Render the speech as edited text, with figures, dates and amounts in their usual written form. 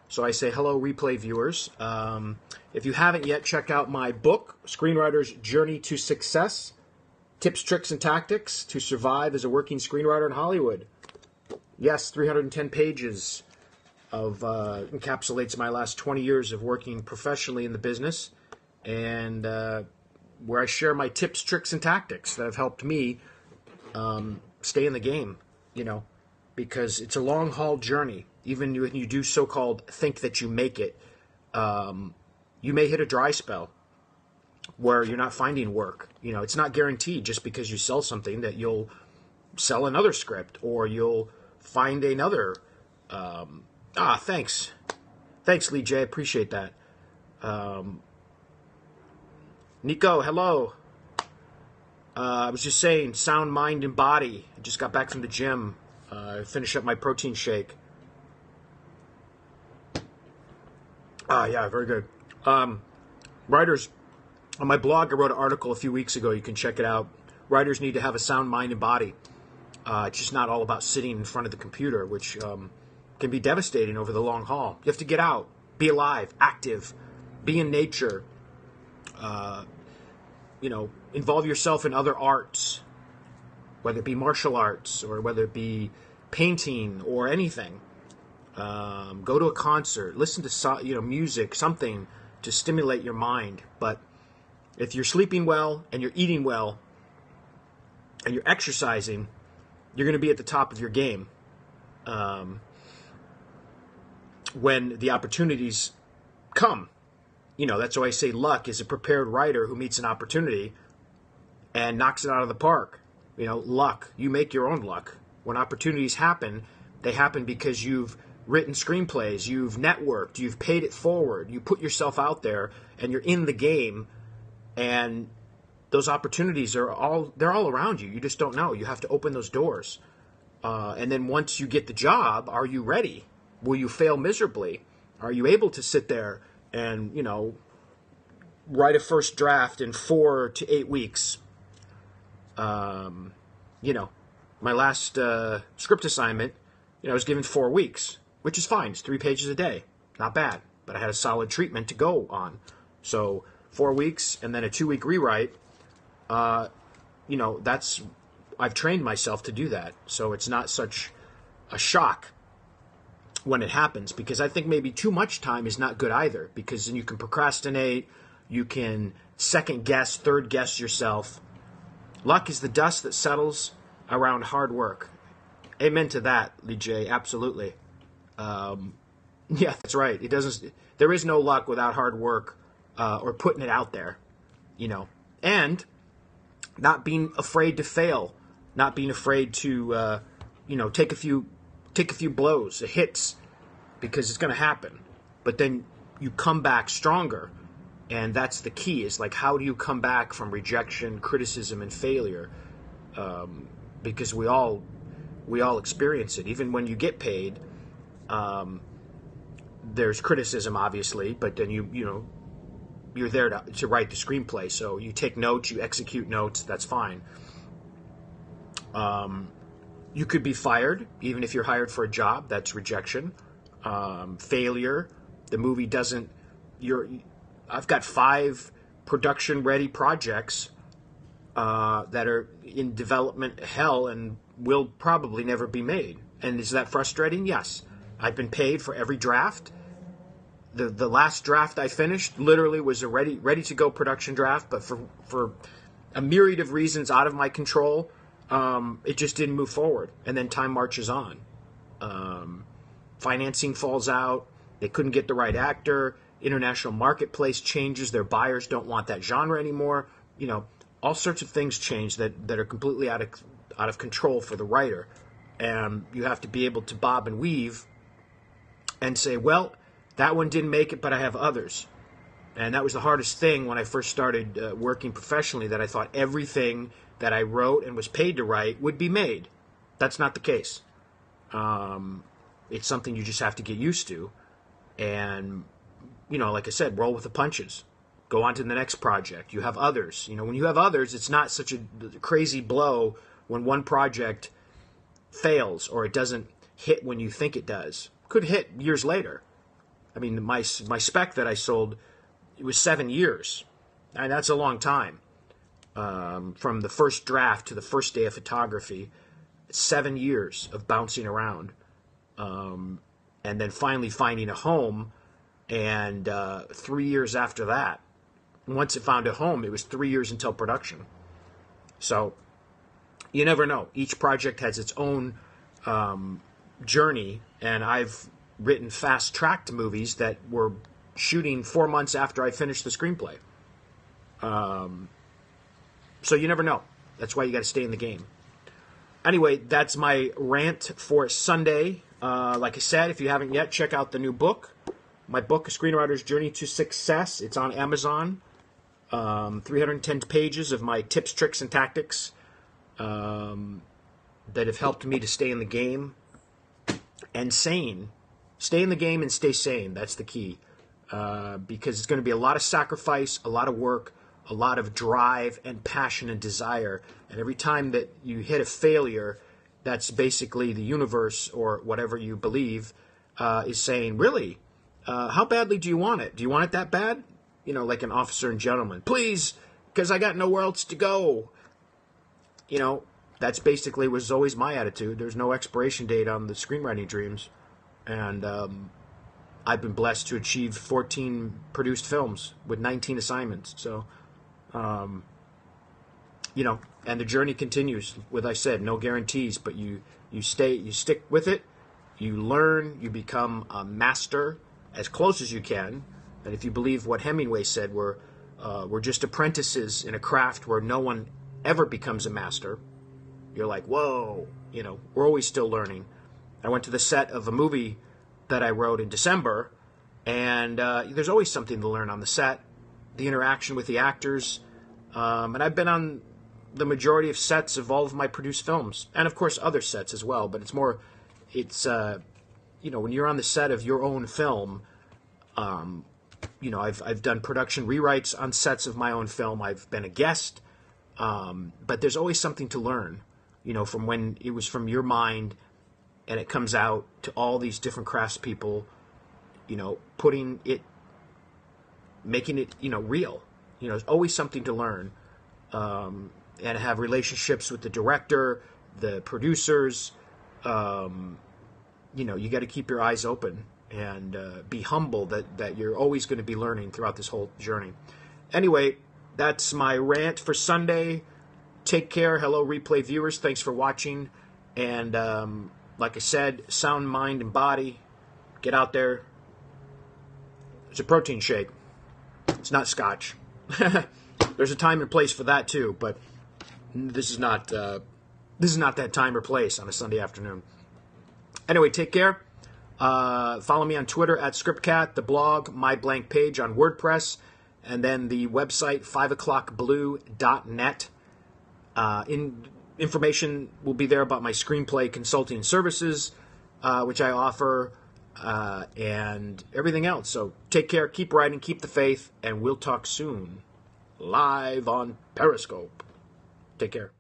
So I say hello, replay viewers. If you haven't yet, check out my book, Screenwriter's Journey to Success, Tips, Tricks, and Tactics to Survive as a Working Screenwriter in Hollywood. Yes, 310 pages of encapsulates my last 20 years of working professionally in the business, and where I share my tips, tricks, and tactics that have helped me stay in the game, because it's a long haul journey. Even when you do so-called think that you make it, you may hit a dry spell where you're not finding work. It's not guaranteed just because you sell something that you'll sell another script or you'll find another. Thanks. Thanks, Lee J. Appreciate that. Nico, hello. I was just saying, sound, mind, and body. I just got back from the gym. Finished up my protein shake. Yeah, very good. Writers, on my blog, I wrote an article a few weeks ago. You can check it out. Writers need to have a sound mind and body. It's just not all about sitting in front of the computer, which can be devastating over the long haul. You have to get out, be alive, active, be in nature. Involve yourself in other arts, whether it be martial arts or whether it be painting or anything. Go to a concert, listen to music, something to stimulate your mind. But if you're sleeping well and you're eating well and you're exercising, you're going to be at the top of your game when the opportunities come. That's why I say luck is a prepared writer who meets an opportunity and knocks it out of the park. Luck. You make your own luck. When opportunities happen, they happen because you've written screenplays, you've networked, you've paid it forward, you put yourself out there, and you're in the game, and those opportunities they're all around you. You just don't know. You have to open those doors. And then once you get the job, are you ready? Will you fail miserably? Are you able to sit there and, write a first draft in 4 to 8 weeks? My last script assignment, I was given 4 weeks, which is fine. It's 3 pages a day. Not bad. But I had a solid treatment to go on. So 4 weeks and then a 2-week rewrite, I've trained myself to do that. So it's not such a shock when it happens, because I think maybe too much time is not good either, because then you can procrastinate, you can second guess, third guess yourself. Luck is the dust that settles around hard work. Amen to that, Lee J. Absolutely. Yeah, that's right. There is no luck without hard work or putting it out there, and not being afraid to fail, not being afraid to, take a few blows, hits, because it's going to happen. But then you come back stronger, and that's the key. Is like, how do you come back from rejection, criticism, and failure? Because we all experience it. Even when you get paid, there's criticism, obviously, but then you're there to write the screenplay. So you take notes, you execute notes. That's fine. You could be fired, even if you're hired for a job. That's rejection. Failure. The movie doesn't. I've got 5 production-ready projects that are in development hell and will probably never be made. And is that frustrating? Yes. I've been paid for every draft. The last draft I finished literally was a ready to go production draft, but for a myriad of reasons out of my control, it just didn't move forward. And then time marches on. Financing falls out. They couldn't get the right actor. International marketplace changes. Their buyers don't want that genre anymore. All sorts of things change that are completely out of control for the writer. And you have to be able to bob and weave and say, well, that one didn't make it, but I have others. And that was the hardest thing when I first started working professionally, that I thought everything that I wrote and was paid to write would be made. That's not the case. It's something you just have to get used to. And, like I said, roll with the punches. Go on to the next project. You have others. When you have others, it's not such a crazy blow when one project fails or it doesn't hit when you think it does. Could hit years later. I mean, my spec that I sold, it was 7 years, and that's a long time. From the first draft to the first day of photography, 7 years of bouncing around, and then finally finding a home. And 3 years after that, once it found a home, it was 3 years until production. So you never know. Each project has its own journey, and I've written fast-tracked movies that were shooting 4 months after I finished the screenplay. So you never know. That's why you got to stay in the game. Anyway, that's my rant for Sunday. Like I said, if you haven't yet, check out the new book. My book, A Screenwriter's Journey to Success. It's on Amazon. 310 pages of my tips, tricks, and tactics that have helped me to stay in the game and sane. Stay in the game and stay sane. That's the key. Because it's going to be a lot of sacrifice, a lot of work, a lot of drive and passion and desire. And every time that you hit a failure, that's basically the universe or whatever you believe is saying, really? How badly do you want it? Do you want it that bad? You know, like an officer and gentleman. Please, because I got nowhere else to go. You know, that's basically was always my attitude. There's no expiration date on the screenwriting dreams. And I've been blessed to achieve 14 produced films with 19 assignments. So, you know, and the journey continues. With I said, no guarantees, but you stick with it. You learn. You become a master as close as you can. And if you believe what Hemingway said, we're just apprentices in a craft where no one ever becomes a master. You're like, whoa, you know, we're always still learning. I went to the set of a movie that I wrote in December, and there's always something to learn on the set, the interaction with the actors, and I've been on the majority of sets of all of my produced films, and of course other sets as well, but you know, when you're on the set of your own film, you know, I've done production rewrites on sets of my own film, I've been a guest, but there's always something to learn, you know, from when it was from your mind and it comes out to all these different craftspeople, you know, making it, you know, real. You know, there's always something to learn, and have relationships with the director, the producers. You know, you got to keep your eyes open and be humble that you're always going to be learning throughout this whole journey. Anyway, that's my rant for Sunday. Take care. Hello, replay viewers. Thanks for watching. And like I said, sound mind and body. Get out there. It's a protein shake. It's not scotch. There's a time and place for that too, but this is not that time or place on a Sunday afternoon. Anyway, take care. Follow me on Twitter at ScriptCat, the blog, my blank page on WordPress, and then the website 5o'clockblue.net. Information will be there about my screenplay consulting services, which I offer, and everything else. So take care, keep writing, keep the faith, and we'll talk soon. Live on Periscope. Take care.